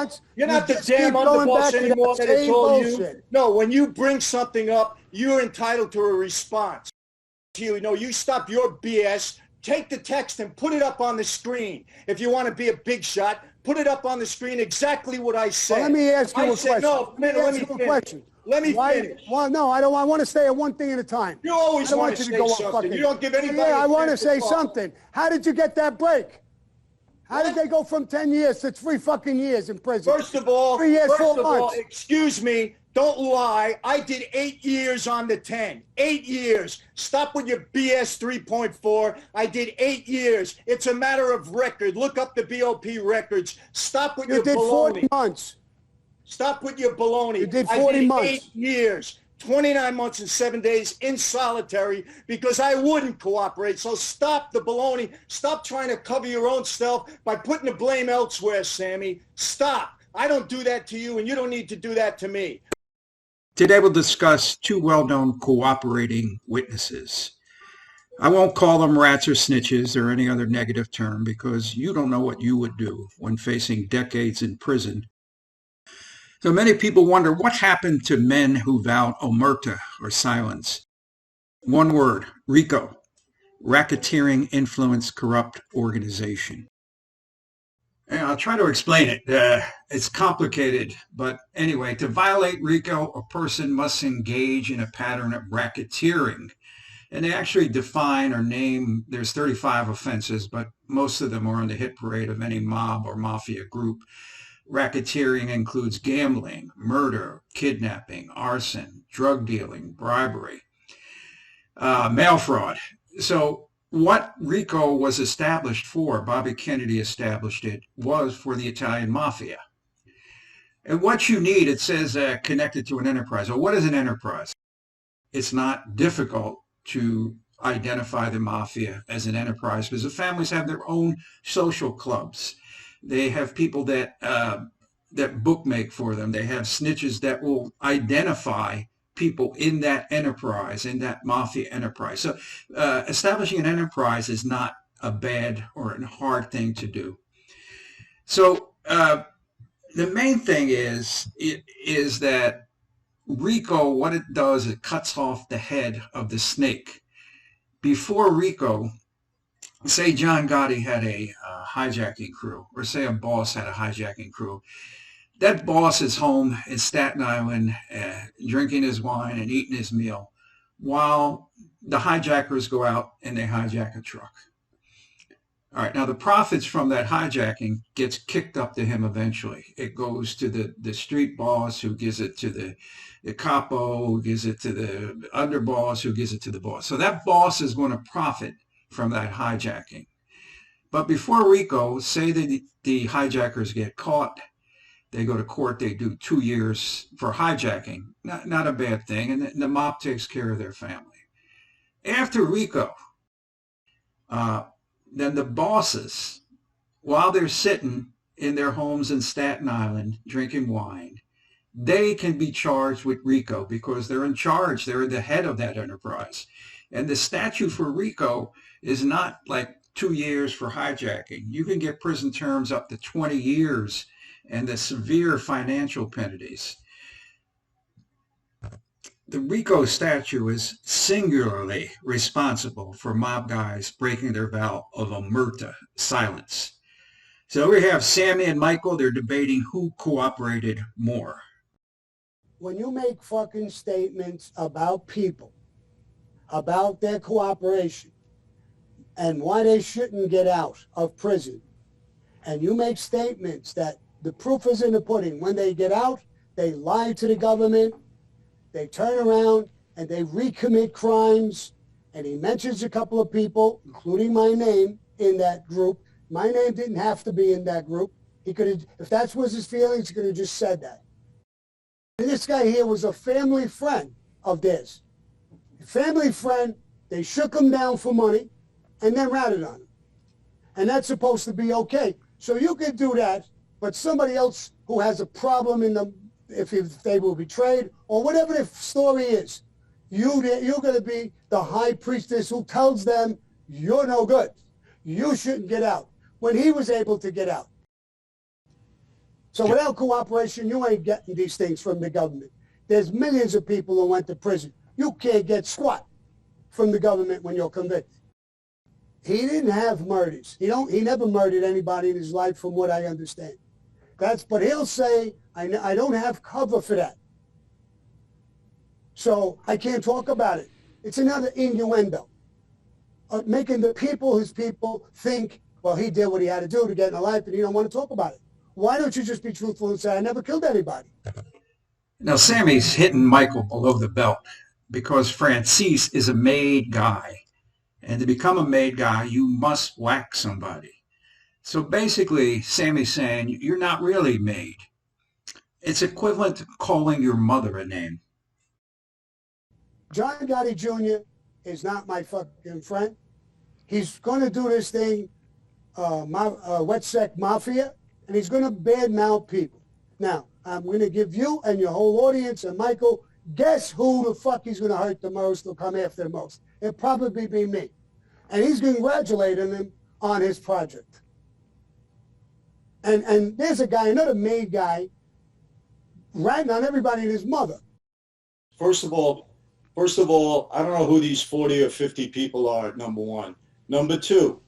response. You're not the just damn keep going underboss back to anymore that that it's same all bullshit. you. No, when you bring something up, you're entitled to a response. You know, you stop your BS. Take the text and put it up on the screen. If you want to be a big shot, put it up on the screen exactly what I said. Well, let me ask you a question. No, let me finish. Let me finish. Well, no, I don't. I want to say it one thing at a time. You always I don't want to say something. You don't give anybody. Yeah, I want to say something. How did you get that break? How did they go from 10 years to 3 fucking years in prison? First of all, 3 years, 4 months. excuse me, don't lie. I did 8 years on the 10. 8 years. Stop with your BS 3.4. I did 8 years. It's a matter of record. Look up the BOP records. Stop with your baloney. You did 40 months. Stop with your baloney. You did 40 months. 8 years. 29 months and 7 days in solitary because I wouldn't cooperate. So stop the baloney. Stop trying to cover your own self by putting the blame elsewhere, Sammy. Stop. I don't do that to you, and you don't need to do that to me. Today we'll discuss two well-known cooperating witnesses. I won't call them rats or snitches or any other negative term because you don't know what you would do when facing decades in prison. So many people wonder what happened to men who vowed omerta or silence. One word, RICO, racketeering influence corrupt organization. And I'll try to explain it. It's complicated, but anyway, to violate RICO, a person must engage in a pattern of racketeering. And they actually define or name, there's 35 offenses, but most of them are on the hit parade of any mob or mafia group. Racketeering includes gambling, murder, kidnapping, arson, drug dealing, bribery, mail fraud. So what RICO was established for, Bobby Kennedy established it, was for the Italian mafia. And what you need, it says connected to an enterprise. Well, what is an enterprise? It's not difficult to identify the mafia as an enterprise because the families have their own social clubs. They have people that bookmake for them. They have snitches that will identify people in that enterprise, in that mafia enterprise. So establishing an enterprise is not a bad or a hard thing to do. So the main thing is that RICO, what it does, it cuts off the head of the snake. Before RICO, say John Gotti had a hijacking crew, or say a boss had a hijacking crew. That boss is home in Staten Island drinking his wine and eating his meal while the hijackers go out and they hijack a truck. All right, now the profits from that hijacking gets kicked up to him eventually. It goes to the street boss who gives it to the capo, who gives it to the underboss, who gives it to the boss. So that boss is going to profit from that hijacking. But before RICO, say the hijackers get caught, they go to court, they do 2 years for hijacking. Not a bad thing, and the mob takes care of their family. After RICO, then the bosses, while they're sitting in their homes in Staten Island drinking wine, they can be charged with RICO because they're in charge. They're the head of that enterprise. And the statute for RICO is not like 2 years for hijacking. You can get prison terms up to 20 years and the severe financial penalties. The RICO statute is singularly responsible for mob guys breaking their vow of omerta, silence. So we have Sammy and Micheal. They're debating who cooperated more. When you make fucking statements about people, about their cooperation, and why they shouldn't get out of prison, and you make statements that the proof is in the pudding. When they get out, they lie to the government, they turn around, and they recommit crimes, and he mentions a couple of people, including my name, in that group. My name didn't have to be in that group. He could have, if that was his feelings, he could have just said that. And this guy here was a family friend of theirs. A family friend, they shook him down for money, and then ratted on him. And that's supposed to be okay. So you could do that, but somebody else who has a problem in them, if they were betrayed, or whatever the story is, you're going to be the high priestess who tells them, you're no good. You shouldn't get out. When he was able to get out. So without cooperation, you ain't getting these things from the government. There's millions of people who went to prison. You can't get squat from the government when you're convicted. He didn't have murders. He never murdered anybody in his life, from what I understand. But he'll say, I don't have cover for that. So I can't talk about it. It's another innuendo, making the people, his people, think, well, he did what he had to do to get in a life, and he don't want to talk about it. Why don't you just be truthful and say, I never killed anybody? Now, Sammy's hitting Micheal below the belt because Franzese is a made guy. And to become a made guy, you must whack somebody. So basically, Sammy's saying, you're not really made. It's equivalent to calling your mother a name. John Gotti Jr. is not my fucking friend. He's going to do this thing, Wet Sec Mafia, and he's going to badmouth people. Now, I'm going to give you and your whole audience and Micheal, guess who the fuck he's going to hurt the most or come after the most? It'll probably be me. And he's congratulating him on his project. And there's a guy, another made guy, ratting on everybody and his mother. First of all, I don't know who these 40 or 50 people are, number one. Number two,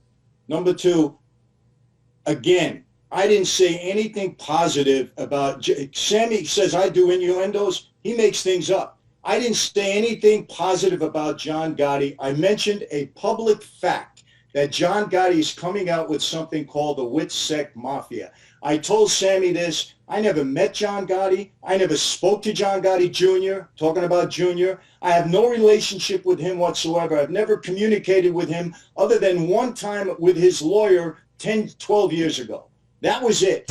again, I didn't say anything positive about, Sammy says I do innuendos. He makes things up. I didn't say anything positive about John Gotti. I mentioned a public fact that John Gotti is coming out with something called the Wet Sec Mafia. I told Sammy this. I never met John Gotti. I never spoke to John Gotti Jr., talking about Jr. I have no relationship with him whatsoever. I've never communicated with him other than one time with his lawyer 10, 12 years ago. That was it.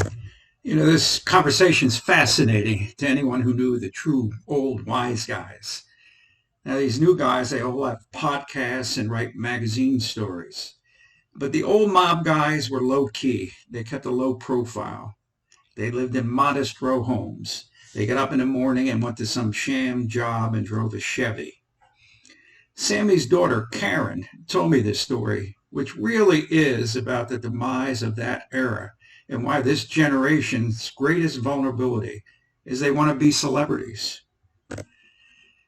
You know, this conversation's fascinating to anyone who knew the true old wise guys. Now, these new guys, they all have podcasts and write magazine stories. But the old mob guys were low-key. They kept a low profile. They lived in modest row homes. They got up in the morning and went to some sham job and drove a Chevy. Sammy's daughter, Karen, told me this story, which really is about the demise of that era and why this generation's greatest vulnerability is they want to be celebrities.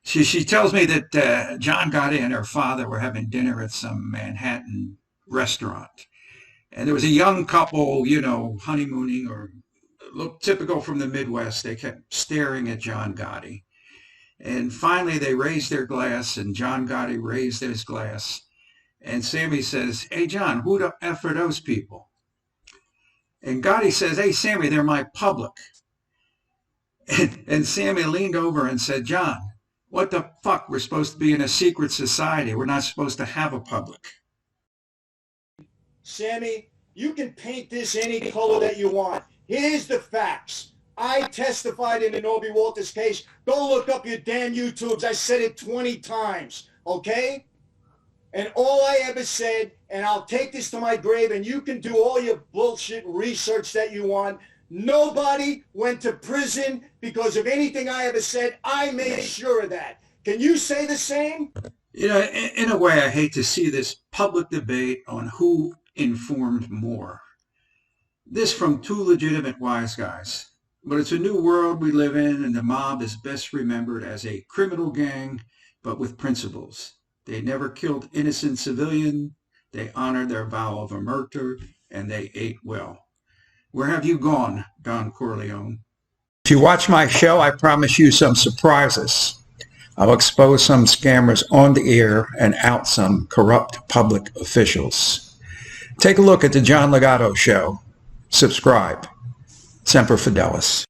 She tells me that John Gotti and her father were having dinner at some Manhattan restaurant. And there was a young couple, you know, honeymooning or looked typical from the Midwest. They kept staring at John Gotti. And finally they raised their glass and John Gotti raised his glass. And Sammy says, hey, John, who the F are those people? And Gotti says, hey, Sammy, they're my public. And Sammy leaned over and said, John, what the fuck? We're supposed to be in a secret society. We're not supposed to have a public. Sammy, you can paint this any color that you want. Here's the facts. I testified in the Norby Walters case. Go look up your damn YouTubes. I said it 20 times, okay? And all I ever said, and I'll take this to my grave, and you can do all your bullshit research that you want, nobody went to prison because of anything I ever said. I made sure of that. Can you say the same? You know, in a way, I hate to see this public debate on who informed more. This from two legitimate wise guys. But it's a new world we live in, and the mob is best remembered as a criminal gang, but with principles. They never killed innocent civilian. They honored their vow of immortal, and they ate well. Where have you gone, Don Corleone? If you watch my show, I promise you some surprises. I'll expose some scammers on the air and out some corrupt public officials. Take a look at the John Ligato Show. Subscribe. Semper Fidelis.